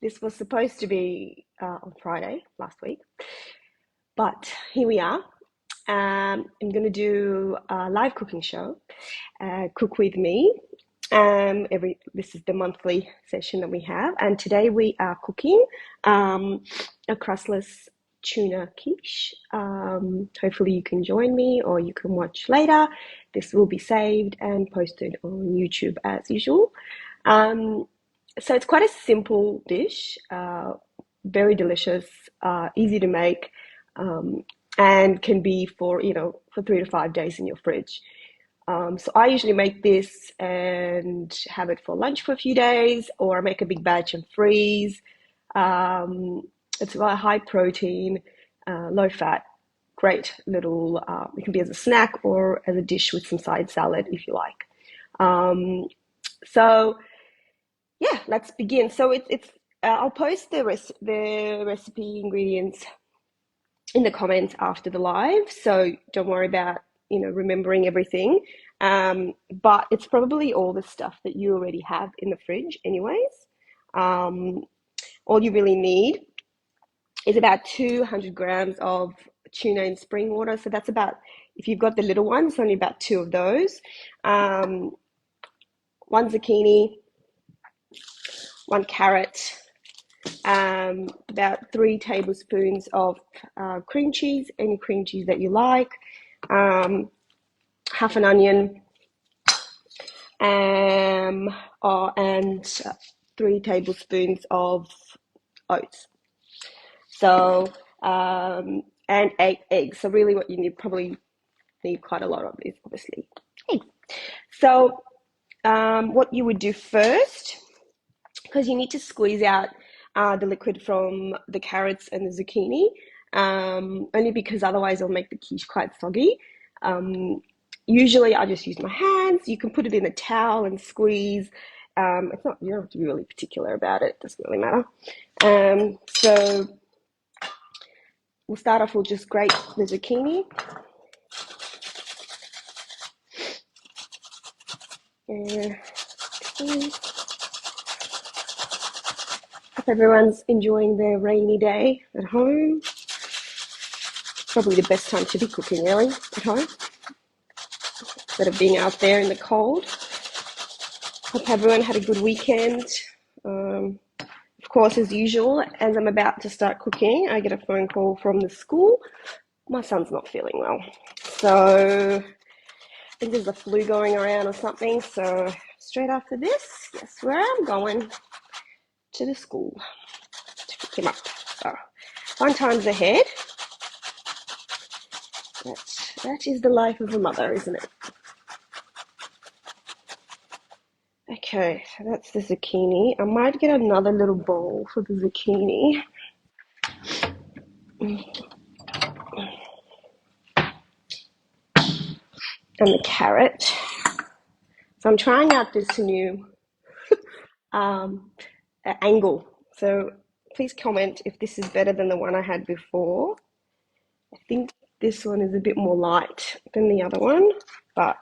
This was supposed to be on Friday last week, but here we are. I'm going to do a live cooking show, Cook With Me. This is the monthly session that we have, and today we are cooking a crustless tuna quiche. Hopefully you can join me or you can watch later. This will be saved and posted on YouTube as usual. So it's quite a simple dish, very delicious, easy to make, and can be for 3 to 5 days in your fridge. So I usually make this and have it for lunch for a few days, or I make a big batch and freeze. It's a high protein, low fat, great little. It can be as a snack or as a dish with some side salad if you like. So yeah, let's begin. So it's I'll post the recipe ingredients in the comments after the live. So don't worry about remembering everything. But it's probably all the stuff that you already have in the fridge, anyways. All you really need is about 200 grams of tuna in spring water. So that's about, if you've got the little ones, only about 2 of those. 1 zucchini, 1 carrot, about 3 tablespoons of cream cheese, any cream cheese that you like, half an onion, and 3 tablespoons of oats. So, and 8 eggs. So really what you probably need quite a lot of is obviously eggs. So what you would do first, because you need to squeeze out the liquid from the carrots and the zucchini, only because otherwise it'll make the quiche quite soggy. Usually I just use my hands. You can put it in a towel and squeeze. It's not, you don't have to be really particular about it. It doesn't really matter. So we'll start off, we'll just grate the zucchini. Hope everyone's enjoying their rainy day at home. Probably the best time to be cooking, really, at home, instead of being out there in the cold. Hope everyone had a good weekend. Of course, as usual, as I'm about to start cooking, I get a phone call from the school. My son's not feeling well. So I think there's a flu going around or something. So straight after this, guess where I'm going? To the school to pick him up. So fun times ahead. That is the life of a mother, isn't it? Okay, so that's the zucchini. I might get another little bowl for the zucchini. And the carrot. So I'm trying out this new angle. So please comment if this is better than the one I had before. I think this one is a bit more light than the other one, but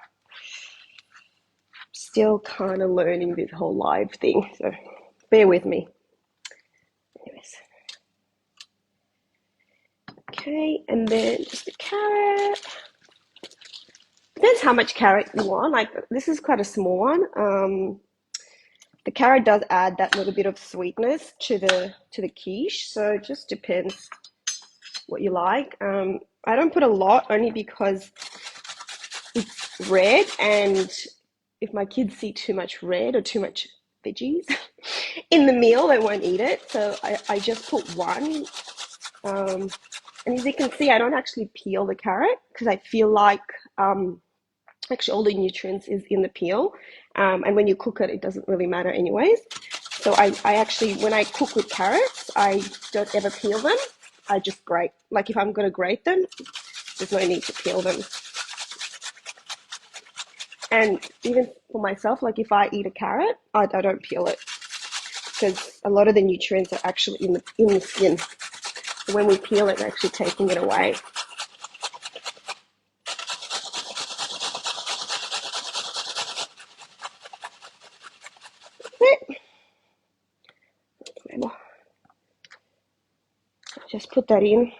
still kind of learning this whole live thing. So bear with me. Anyways. Okay, and then just the carrot. Depends how much carrot you want. Like this is quite a small one. The carrot does add that little bit of sweetness to the quiche, so it just depends what you like. I don't put a lot only because it's red, and if my kids see too much red or too much veggies in the meal, they won't eat it. So I just put 1. And as you can see, I don't actually peel the carrot because I feel like actually all the nutrients is in the peel, and when you cook it, it doesn't really matter anyways. So I actually, when I cook with carrots, I don't ever peel them. I just grate. Like if I'm going to grate them, there's no need to peel them. And even for myself, like if I eat a carrot, I don't peel it because a lot of the nutrients are actually in the skin. So when we peel it, we're actually taking it away. table. Just put that in.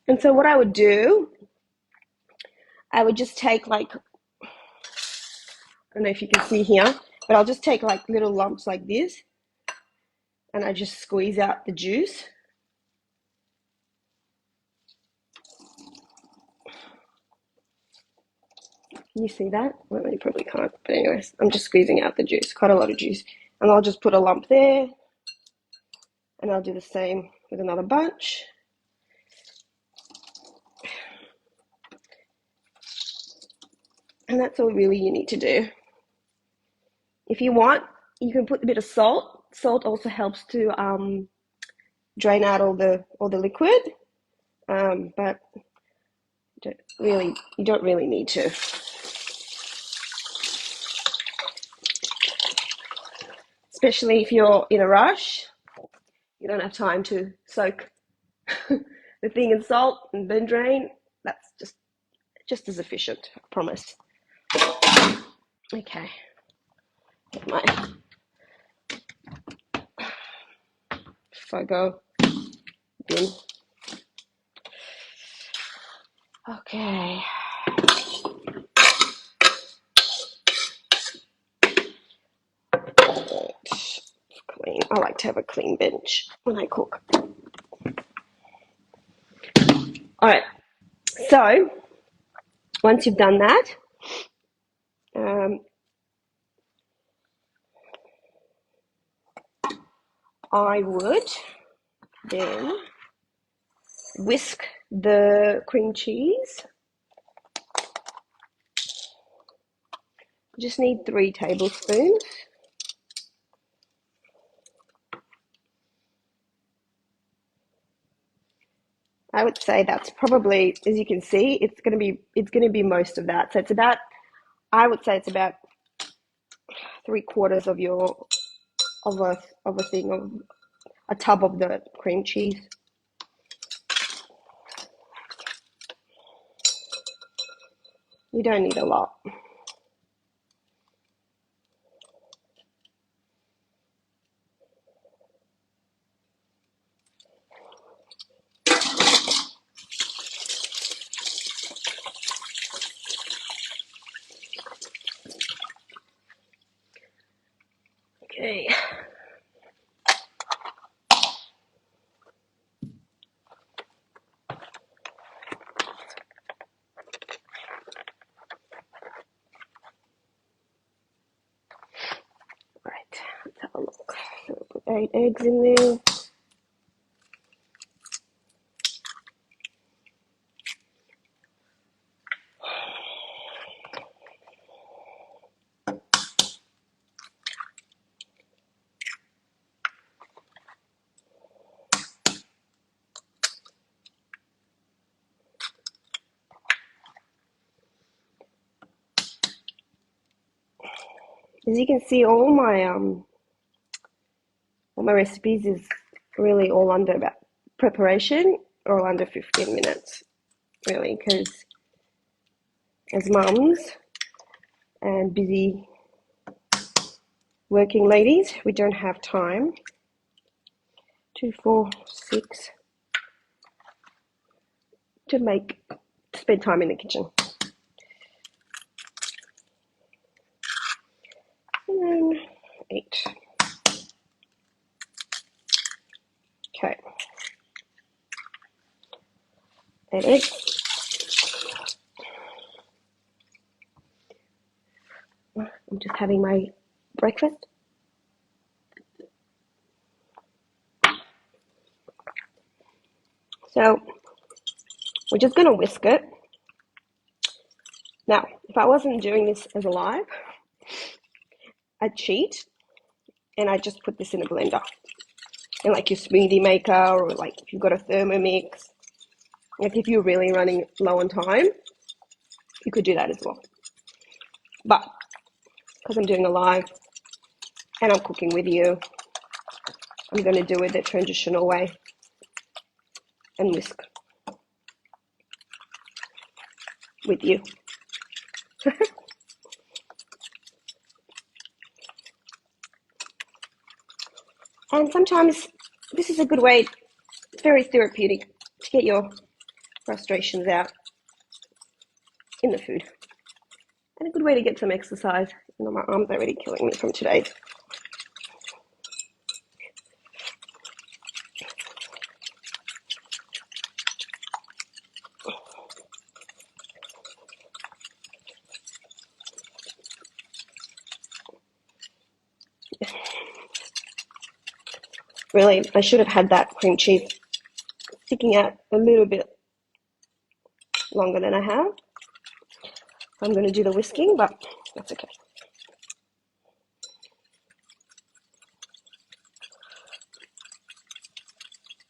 And so what I would do, I would just take like, I don't know if you can see here, but I'll just take like little lumps like this, and I just squeeze out the juice. Can you see that? Well, you probably can't, but anyways, I'm just squeezing out the juice, quite a lot of juice. And I'll just put a lump there, and I'll do the same with another bunch. And that's all really you need to do. If you want, you can put a bit of salt. Salt also helps to drain out all the liquid, but you don't really need to. Especially if you're in a rush, you don't have time to soak the thing in salt and then drain. That's just as efficient, I promise. Okay, get my Fogo bin. Okay. Clean. I like to have a clean bench when I cook. All right. So once you've done that, I would then whisk the cream cheese. Just need 3 tablespoons. I would say that's probably, as you can see, it's going to be most of that. So it's about, I would say it's about 3/4 of a tub of the cream cheese. You don't need a lot. Okay. Right, let's have a look. So we'll put 8 eggs in there. As you can see, all my recipes is really all under about preparation, or under 15 minutes, really, because as mums and busy working ladies, we don't have time. 2, 4, 6 to spend time in the kitchen. And then 8. Okay. 8 eggs. I'm just having my breakfast. So we're just going to whisk it. Now, if I wasn't doing this as a live, I'd cheat and I'd just put this in a blender. In like your smoothie maker, or like if you've got a Thermomix. Like if you're really running low on time, you could do that as well. But because I'm doing a live and I'm cooking with you, I'm going to do it the traditional way and whisk with you. And sometimes this is a good way, it's very therapeutic to get your frustrations out in the food. And a good way to get some exercise. You know, my arms are already killing me from today. Really, I should have had that cream cheese sticking out a little bit longer than I have. I'm going to do the whisking, but that's okay.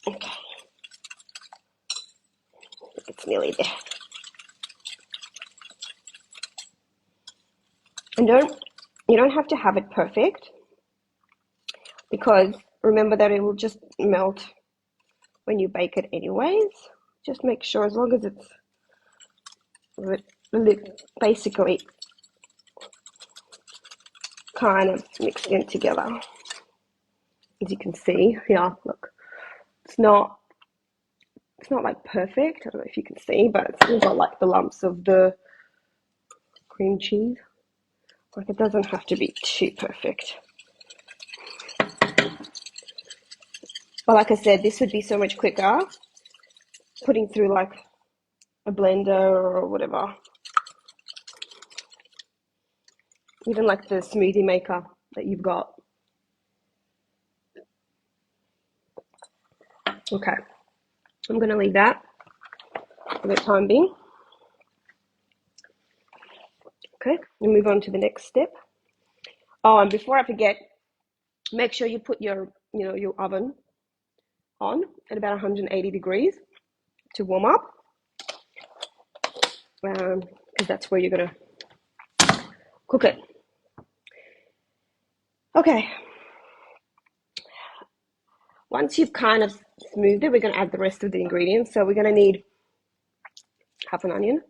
Okay. It's nearly there. And you don't have to have it perfect, because remember that it will just melt when you bake it anyways. Just make sure, as long as it's basically kind of mixed in together. As you can see, yeah, look, it's not like perfect. I don't know if you can see, but it's still got like the lumps of the cream cheese. Like, it doesn't have to be too perfect. But like I said, this would be so much quicker putting through like a blender or whatever. Even like the smoothie maker that you've got. Okay, I'm going to leave that for the time being. Okay, we'll move on to the next step. Oh, and before I forget, make sure you put your oven on at about 180 degrees to warm up, because that's where you're going to cook it. Okay, once you've kind of smoothed it, we're going to add the rest of the ingredients. So we're going to need half an onion,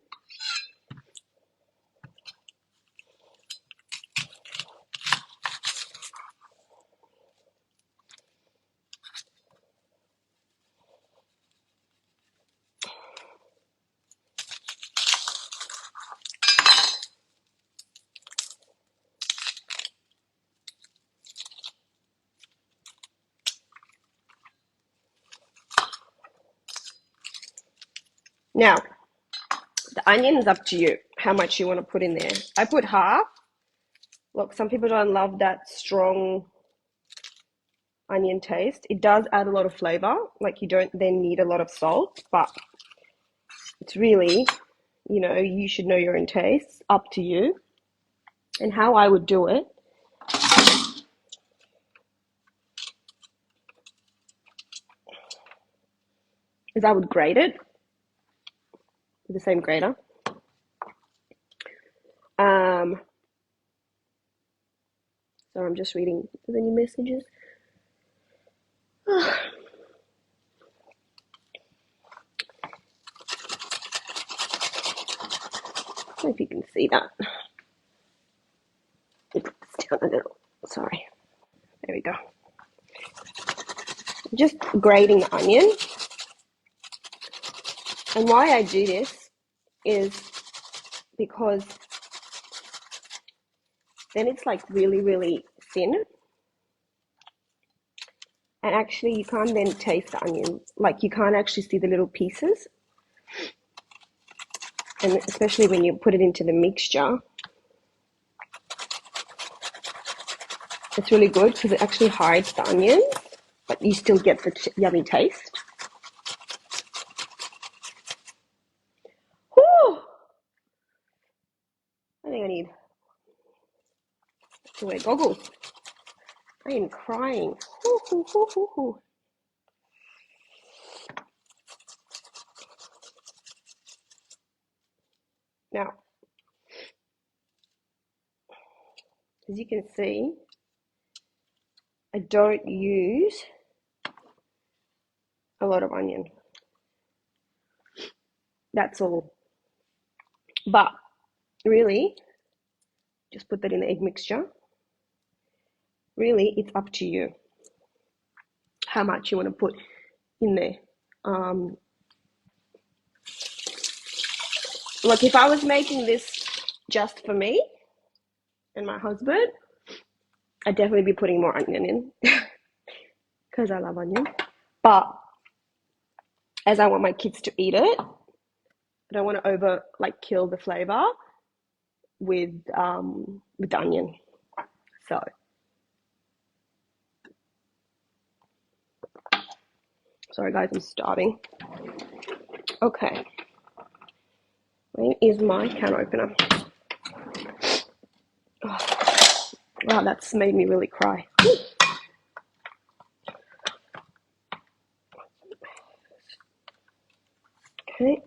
now the onion is up to you how much you want to put in there. I put half. Look, some people don't love that strong onion taste. It does add a lot of flavor. Like, you don't then need a lot of salt, but it's really, you should know your own taste. Up to you. And how I would do it is I would grate it with the same grater. So I'm just reading the new messages. I don't know if you can see that. It's down a little. Sorry. There we go. Just grating the onion. And why I do this is because then it's like really, really thin. And actually you can't then taste the onion. Like, you can't actually see the little pieces. And especially when you put it into the mixture, it's really good because it actually hides the onions, but you still get the yummy taste. Whew! I think I need to wear goggles. I am crying. Now, as you can see, I don't use a lot of onion. That's all. But really, just put that in the egg mixture. Really, it's up to you how much you want to put in there. Look, if I was making this just for me and my husband, I'd definitely be putting more onion in because I love onion. But as I want my kids to eat it, I don't want to kill the flavor with onion. So sorry guys, I'm starving. Okay, where is my can opener? Oh, wow, that's made me really cry. Okay.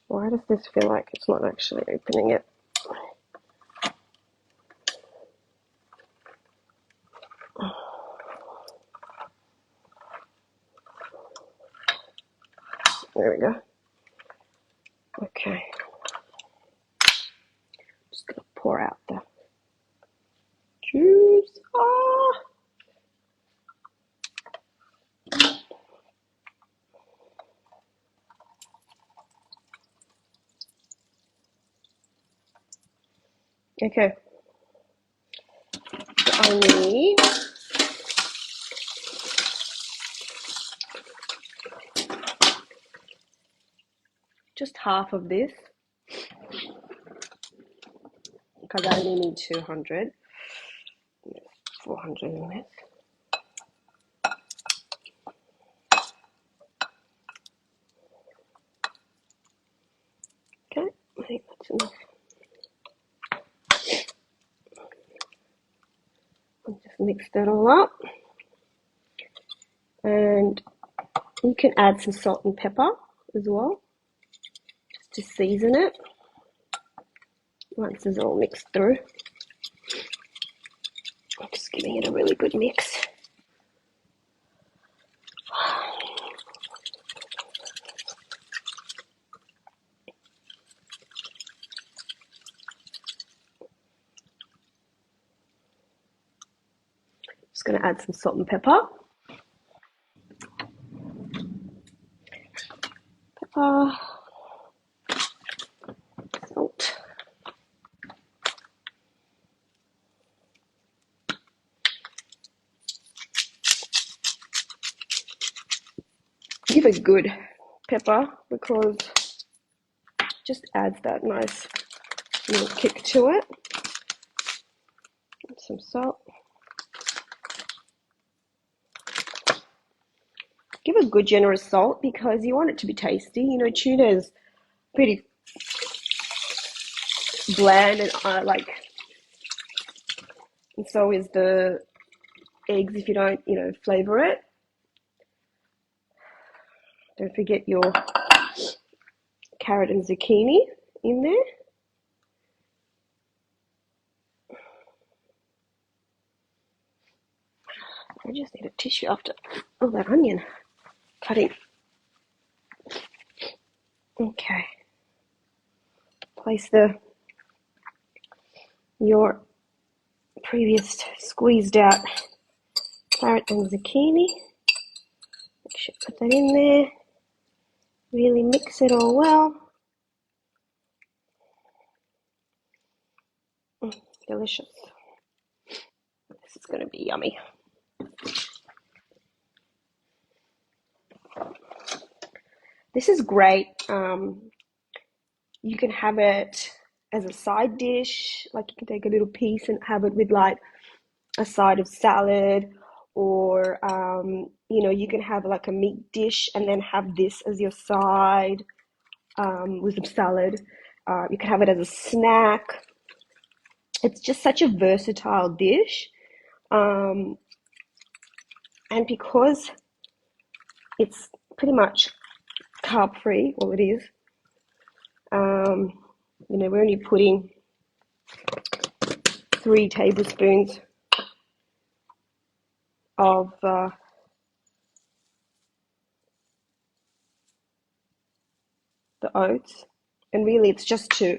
Why does this feel like it's not actually opening it? There we go. Okay. Just gonna pour out the juice. Ah. Okay. So I need just half of this because I only need 200. 400 in this. Okay, I think that's enough. I'll just mix that all up. And you can add some salt and pepper as well, just to season it once it's all mixed through. I'm just giving it a really good mix. Just going to add some salt and pepper. Salt. Give a good pepper because it just adds that nice little kick to it. And some salt. Give a good generous salt because you want it to be tasty. You know, tuna is pretty bland and and so is the eggs if you don't, flavor it. Don't forget your carrot and zucchini in there. I just need a tissue after all that onion cutting. Okay. Place your previous squeezed out carrot and zucchini. Make sure you put that in there. Really mix it all well. Delicious. This is going to be yummy. This is great. You can have it as a side dish. Like you can take a little piece and have it with like a side of salad, or you can have like a meat dish and then have this as your side with some salad. You can have it as a snack. It's just such a versatile dish, and because it's pretty much carb free, well it is, we're only putting 3 tablespoons of the oats, and really it's just to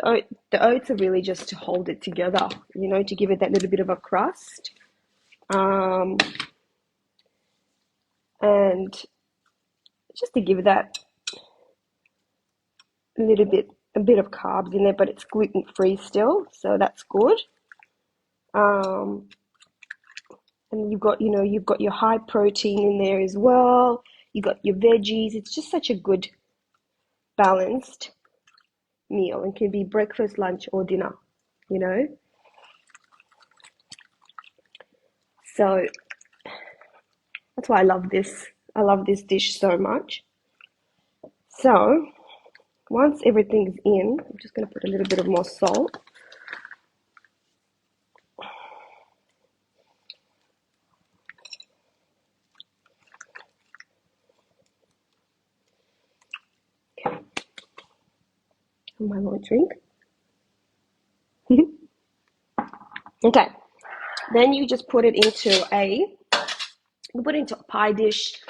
the oats are really just to hold it together, you know, to give it that little bit of a crust, and just to give it that a bit of carbs in there, but it's gluten free still, so that's good. Um, and you've got your high protein in there as well. You got your veggies. It's just such a good balanced meal, and can be breakfast, lunch, or dinner, you know. So that's why I love this. I love this dish so much. So once everything's in, I'm just going to put a little bit of more salt. Okay, my long drink. Okay, then you just put it into a pie dish.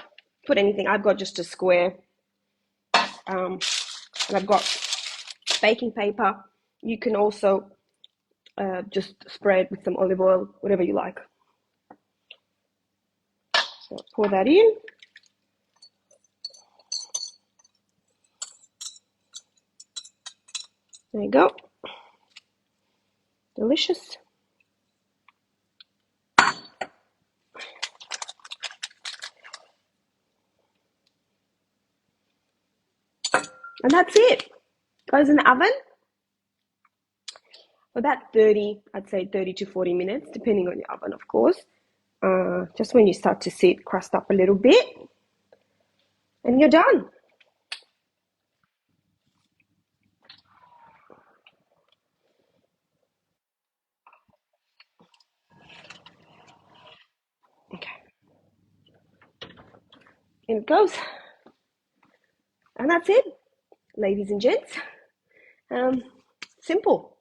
Put anything. I've got just a square, and I've got baking paper. You can also just spread with some olive oil, whatever you like. So pour that in. There you go. Delicious. And that's it. Goes in the oven for about 30, I'd say 30 to 40 minutes, depending on your oven, of course. Just when you start to see it crust up a little bit, and you're done. Okay, in it goes. And that's it, ladies and gents. Um, Simple.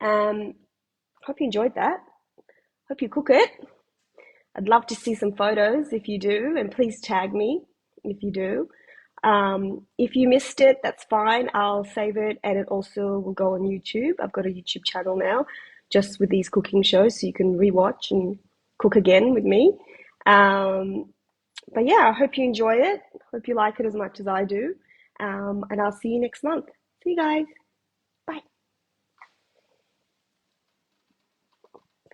Hope you enjoyed that. Hope you cook it. I'd love to see some photos if you do, and please tag me if you do. If you missed it, that's fine. I'll save it, and it also will go on YouTube. I've got a YouTube channel now just with these cooking shows, so you can rewatch and cook again with me. But yeah, I hope you enjoy it. Hope you like it as much as I do. And I'll see you next month. See you guys.